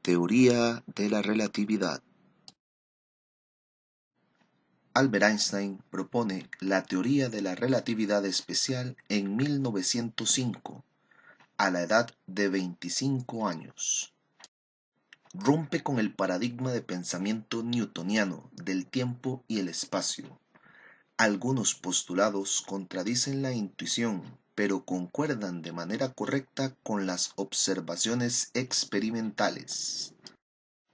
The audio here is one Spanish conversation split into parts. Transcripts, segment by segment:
Teoría de la relatividad. Albert Einstein propone la teoría de la relatividad especial en 1905, a la edad de 25 años. Rompe con el paradigma de pensamiento newtoniano del tiempo y el espacio. Algunos postulados contradicen la intuición, pero concuerdan de manera correcta con las observaciones experimentales.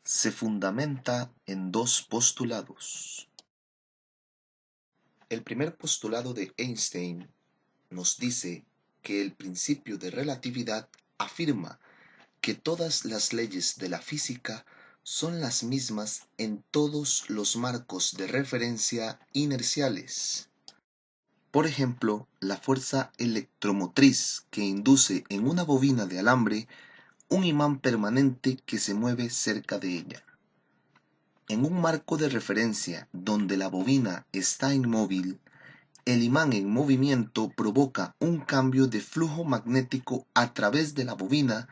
Se fundamenta en dos postulados. El primer postulado de Einstein nos dice que el principio de relatividad afirma que todas las leyes de la física son las mismas en todos los marcos de referencia inerciales. Por ejemplo, la fuerza electromotriz que induce en una bobina de alambre un imán permanente que se mueve cerca de ella. En un marco de referencia donde la bobina está inmóvil, el imán en movimiento provoca un cambio de flujo magnético a través de la bobina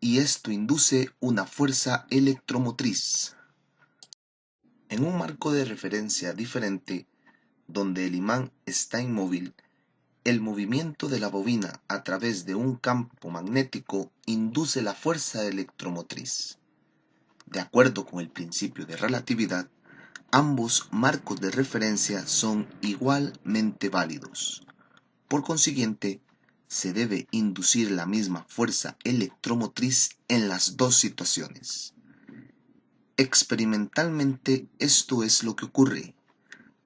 y esto induce una fuerza electromotriz. En un marco de referencia diferente, donde el imán está inmóvil, el movimiento de la bobina a través de un campo magnético induce la fuerza electromotriz. De acuerdo con el principio de relatividad, ambos marcos de referencia son igualmente válidos. Por consiguiente, se debe inducir la misma fuerza electromotriz en las dos situaciones. Experimentalmente esto es lo que ocurre,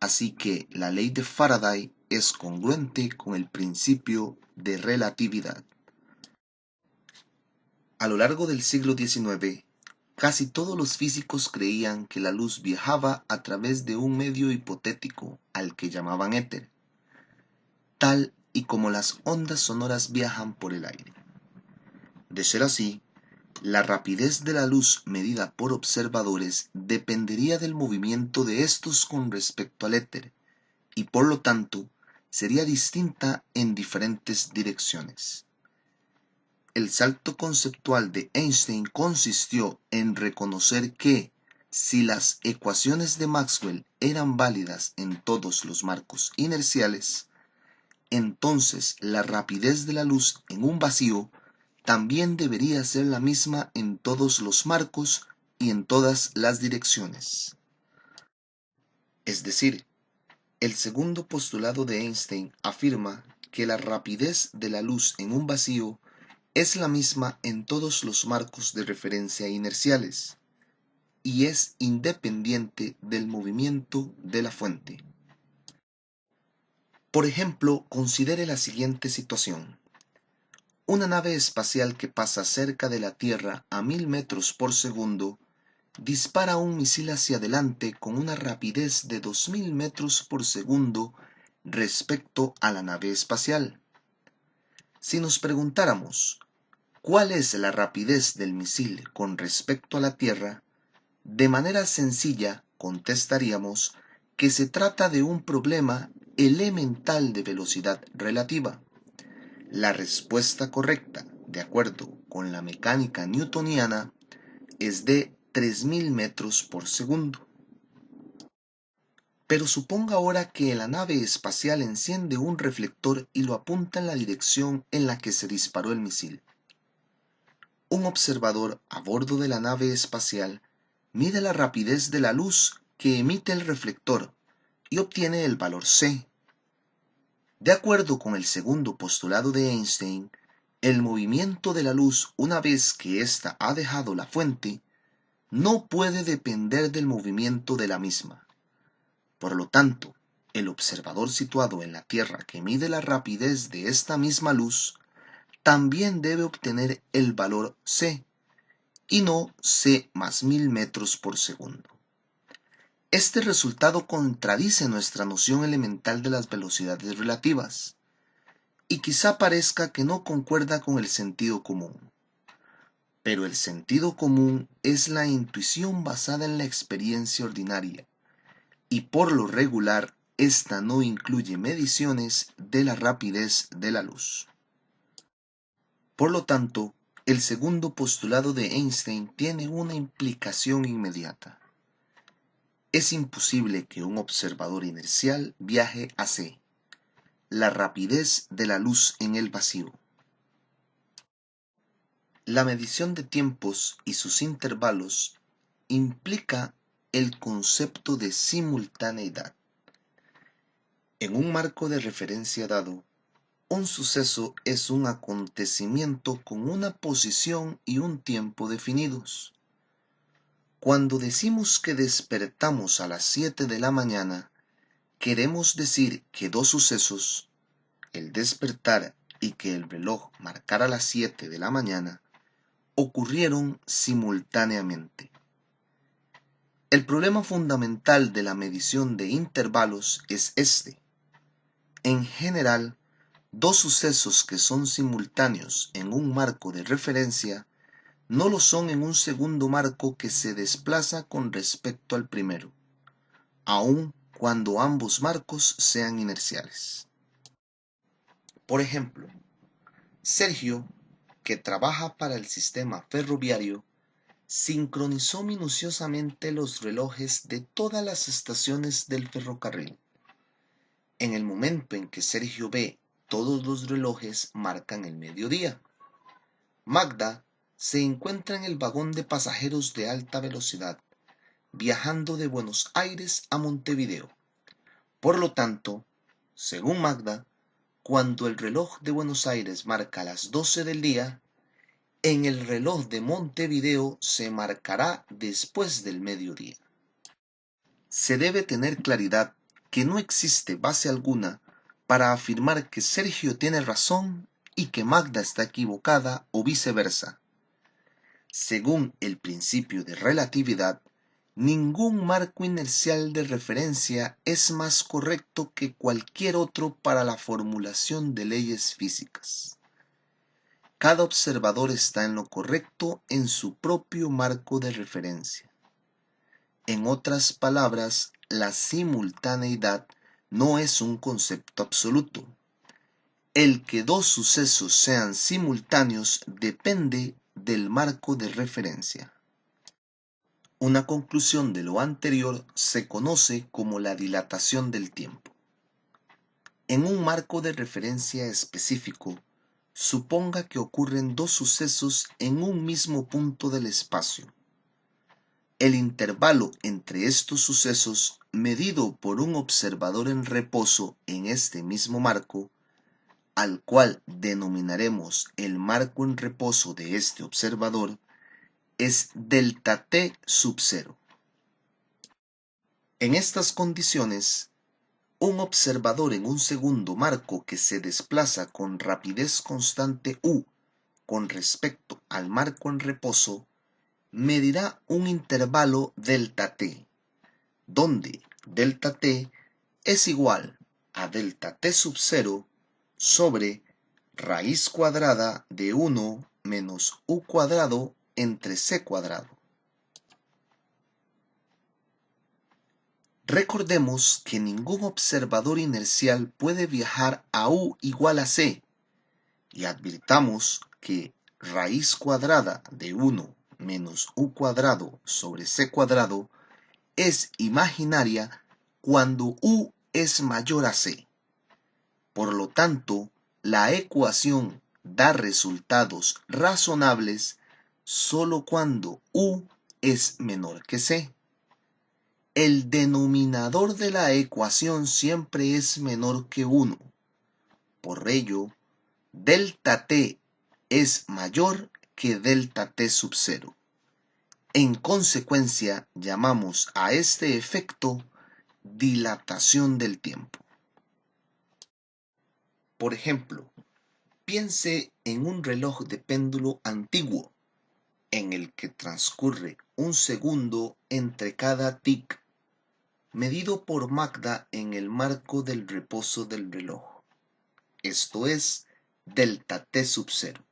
así que la ley de Faraday es congruente con el principio de relatividad. A lo largo del siglo XIX, casi todos los físicos creían que la luz viajaba a través de un medio hipotético al que llamaban éter, tal y como las ondas sonoras viajan por el aire. De ser así, la rapidez de la luz medida por observadores dependería del movimiento de estos con respecto al éter, y por lo tanto sería distinta en diferentes direcciones. El salto conceptual de Einstein consistió en reconocer que, si las ecuaciones de Maxwell eran válidas en todos los marcos inerciales, entonces la rapidez de la luz en un vacío también debería ser la misma en todos los marcos y en todas las direcciones. Es decir, el segundo postulado de Einstein afirma que la rapidez de la luz en un vacío es la misma en todos los marcos de referencia inerciales y es independiente del movimiento de la fuente. Por ejemplo, considere la siguiente situación. Una nave espacial que pasa cerca de la Tierra a 1000 metros por segundo dispara un misil hacia adelante con una rapidez de 2000 metros por segundo respecto a la nave espacial. Si nos preguntáramos, ¿cuál es la rapidez del misil con respecto a la Tierra? De manera sencilla contestaríamos que se trata de un problema elemental de velocidad relativa. La respuesta correcta, de acuerdo con la mecánica newtoniana, es de 3000 metros por segundo. Pero suponga ahora que la nave espacial enciende un reflector y lo apunta en la dirección en la que se disparó el misil. Un observador a bordo de la nave espacial mide la rapidez de la luz que emite el reflector y obtiene el valor c. De acuerdo con el segundo postulado de Einstein, el movimiento de la luz una vez que ésta ha dejado la fuente no puede depender del movimiento de la misma. Por lo tanto, el observador situado en la Tierra que mide la rapidez de esta misma luz también debe obtener el valor c y no c más 1000 metros por segundo. Este resultado contradice nuestra noción elemental de las velocidades relativas y quizá parezca que no concuerda con el sentido común. Pero el sentido común es la intuición basada en la experiencia ordinaria y por lo regular esta no incluye mediciones de la rapidez de la luz. Por lo tanto, el segundo postulado de Einstein tiene una implicación inmediata. Es imposible que un observador inercial viaje a c, la rapidez de la luz en el vacío. La medición de tiempos y sus intervalos implica el concepto de simultaneidad. En un marco de referencia dado, un suceso es un acontecimiento con una posición y un tiempo definidos. Cuando decimos que despertamos a las 7 de la mañana, queremos decir que dos sucesos, el despertar y que el reloj marcara las 7 de la mañana, ocurrieron simultáneamente. El problema fundamental de la medición de intervalos es este. En general, dos sucesos que son simultáneos en un marco de referencia no lo son en un segundo marco que se desplaza con respecto al primero, aun cuando ambos marcos sean inerciales. Por ejemplo, Sergio, que trabaja para el sistema ferroviario, sincronizó minuciosamente los relojes de todas las estaciones del ferrocarril. En el momento en que Sergio ve, todos los relojes marcan el mediodía. Magda se encuentra en el vagón de pasajeros de alta velocidad, viajando de Buenos Aires a Montevideo. Por lo tanto, según Magda, cuando el reloj de Buenos Aires marca las 12 del día, en el reloj de Montevideo se marcará después del mediodía. Se debe tener claridad que no existe base alguna para afirmar que Sergio tiene razón y que Magda está equivocada o viceversa. Según el principio de relatividad, ningún marco inercial de referencia es más correcto que cualquier otro para la formulación de leyes físicas. Cada observador está en lo correcto en su propio marco de referencia. En otras palabras, la simultaneidad no es un concepto absoluto. El que dos sucesos sean simultáneos depende del marco de referencia. Una conclusión de lo anterior se conoce como la dilatación del tiempo. En un marco de referencia específico, suponga que ocurren dos sucesos en un mismo punto del espacio. El intervalo entre estos sucesos, medido por un observador en reposo en este mismo marco, al cual denominaremos el marco en reposo de este observador, es delta t sub 0. En estas condiciones, un observador en un segundo marco que se desplaza con rapidez constante u con respecto al marco en reposo, medirá un intervalo delta t, donde delta t es igual a delta t sub 0 sobre raíz cuadrada de 1 menos u cuadrado entre c cuadrado. Recordemos que ningún observador inercial puede viajar a u igual a c, y advirtamos que raíz cuadrada de 1 menos u cuadrado sobre c cuadrado es imaginaria cuando u es mayor a c. Por lo tanto, la ecuación da resultados razonables solo cuando u es menor que c. El denominador de la ecuación siempre es menor que 1. Por ello, delta t es mayor que delta t sub 0. En consecuencia, llamamos a este efecto dilatación del tiempo. Por ejemplo, piense en un reloj de péndulo antiguo, en el que transcurre un segundo entre cada tic, medido por Magda en el marco del reposo del reloj, esto es, delta t sub 0.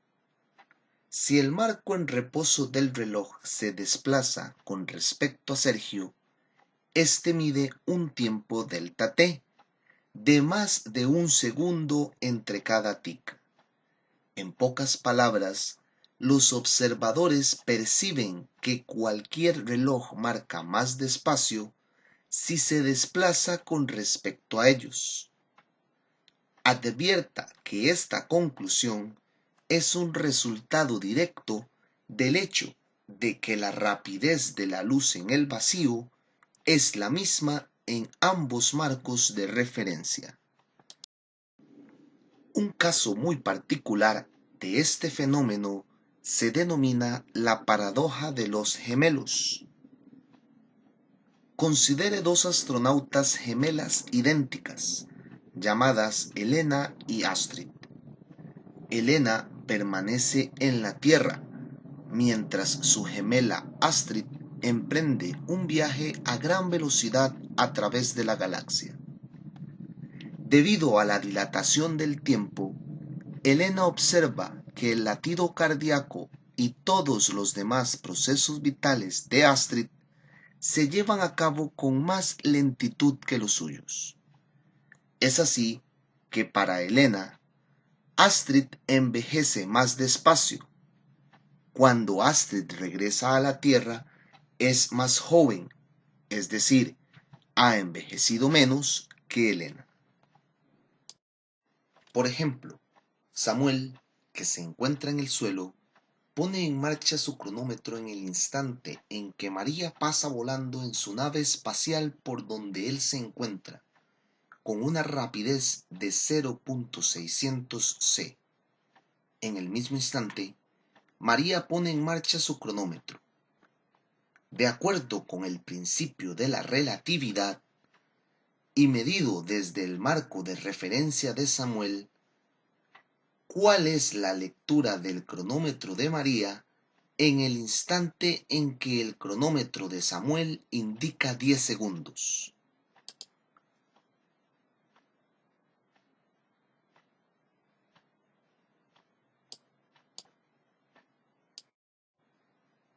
Si el marco en reposo del reloj se desplaza con respecto a Sergio, este mide un tiempo delta t, de más de un segundo entre cada tic. En pocas palabras, los observadores perciben que cualquier reloj marca más despacio si se desplaza con respecto a ellos. Advierta que esta conclusión es un resultado directo del hecho de que la rapidez de la luz en el vacío es la misma en ambos marcos de referencia. Un caso muy particular de este fenómeno se denomina la paradoja de los gemelos. Considere dos astronautas gemelas idénticas, llamadas Elena y Astrid. Elena permanece en la Tierra, mientras su gemela Astrid emprende un viaje a gran velocidad a través de la galaxia. Debido a la dilatación del tiempo, Elena observa que el latido cardíaco y todos los demás procesos vitales de Astrid se llevan a cabo con más lentitud que los suyos. Es así que para Elena, Astrid envejece más despacio. Cuando Astrid regresa a la Tierra, es más joven, es decir, ha envejecido menos que Elena. Por ejemplo, Samuel, que se encuentra en el suelo, pone en marcha su cronómetro en el instante en que María pasa volando en su nave espacial por donde él se encuentra, con una rapidez de 0.600 c. En el mismo instante, María pone en marcha su cronómetro. De acuerdo con el principio de la relatividad, y medido desde el marco de referencia de Samuel, ¿cuál es la lectura del cronómetro de María en el instante en que el cronómetro de Samuel indica 10 segundos?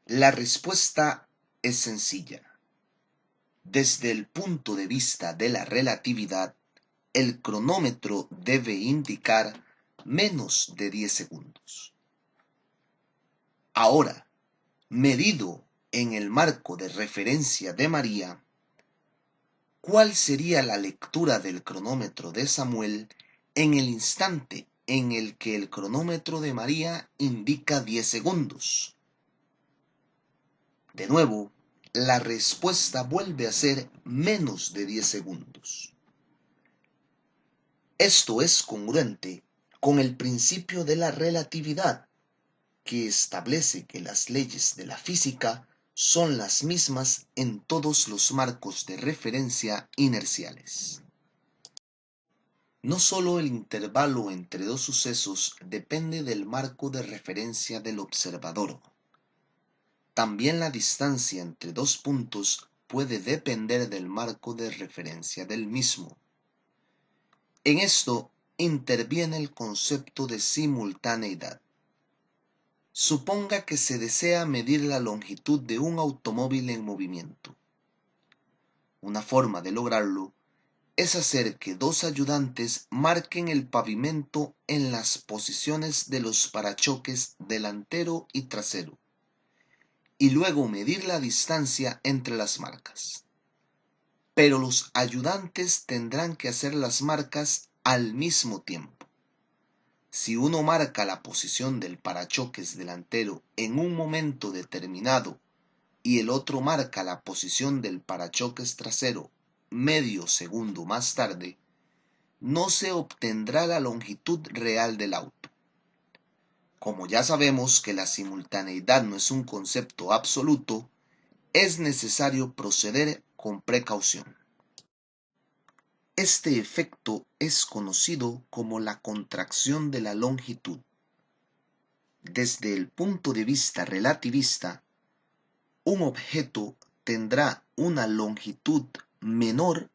La respuesta es sencilla. Desde el punto de vista de la relatividad, el cronómetro debe indicar menos de 10 segundos. Ahora, medido en el marco de referencia de María, ¿cuál sería la lectura del cronómetro de Samuel en el instante en el que el cronómetro de María indica 10 segundos? De nuevo, la respuesta vuelve a ser menos de 10 segundos. Esto es congruente con el principio de la relatividad, que establece que las leyes de la física son las mismas en todos los marcos de referencia inerciales. No solo el intervalo entre dos sucesos depende del marco de referencia del observador. También la distancia entre dos puntos puede depender del marco de referencia del mismo. En esto interviene el concepto de simultaneidad. Suponga que se desea medir la longitud de un automóvil en movimiento. Una forma de lograrlo es hacer que dos ayudantes marquen el pavimento en las posiciones de los parachoques delantero y trasero, y luego medir la distancia entre las marcas. Pero los ayudantes tendrán que hacer las marcas al mismo tiempo. Si uno marca la posición del parachoques delantero en un momento determinado y el otro marca la posición del parachoques trasero medio segundo más tarde, no se obtendrá la longitud real del auto. Como ya sabemos que la simultaneidad no es un concepto absoluto, es necesario proceder con precaución. Este efecto es conocido como la contracción de la longitud. Desde el punto de vista relativista, un objeto tendrá una longitud menor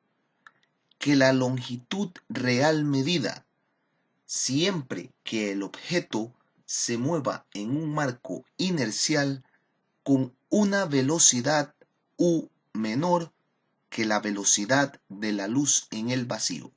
que la longitud real medida, siempre que el objeto se mueva en un marco inercial con una velocidad u menor que la velocidad de la luz en el vacío.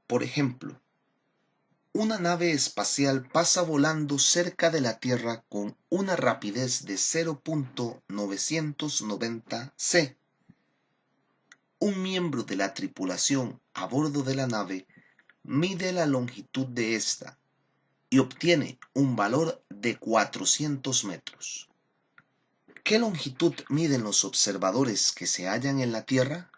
Por ejemplo, una nave espacial pasa volando cerca de la Tierra con una rapidez de 0.990 c. Un miembro de la tripulación a bordo de la nave mide la longitud de esta y obtiene un valor de 400 metros. ¿Qué longitud miden los observadores que se hallan en la Tierra?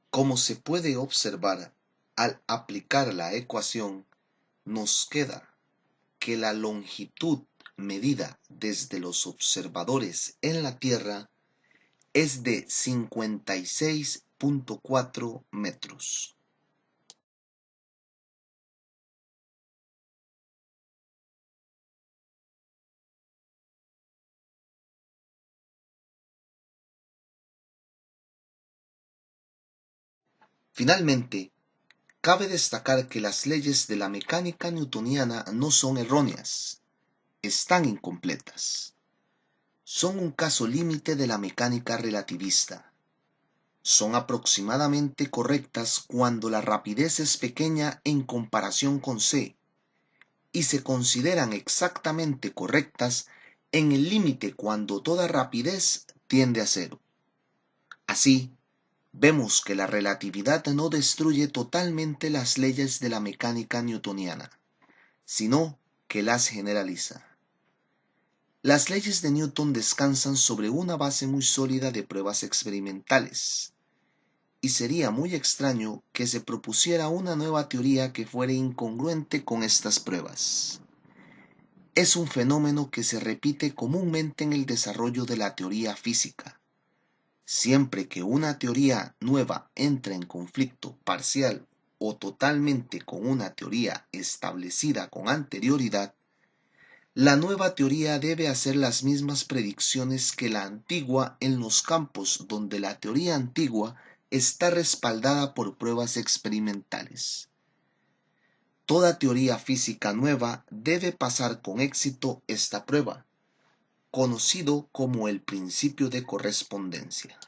Como se puede observar, al aplicar la ecuación, nos queda que la longitud medida desde los observadores en la Tierra es de 56.4 metros. Finalmente, cabe destacar que las leyes de la mecánica newtoniana no son erróneas, están incompletas. Son un caso límite de la mecánica relativista. Son aproximadamente correctas cuando la rapidez es pequeña en comparación con c, y se consideran exactamente correctas en el límite cuando toda rapidez tiende a cero. Así, vemos que la relatividad no destruye totalmente las leyes de la mecánica newtoniana, sino que las generaliza. Las leyes de Newton descansan sobre una base muy sólida de pruebas experimentales, y sería muy extraño que se propusiera una nueva teoría que fuera incongruente con estas pruebas. Es un fenómeno que se repite comúnmente en el desarrollo de la teoría física. Siempre que una teoría nueva entra en conflicto parcial o totalmente con una teoría establecida con anterioridad, la nueva teoría debe hacer las mismas predicciones que la antigua en los campos donde la teoría antigua está respaldada por pruebas experimentales. Toda teoría física nueva debe pasar con éxito esta prueba, conocido como el principio de correspondencia.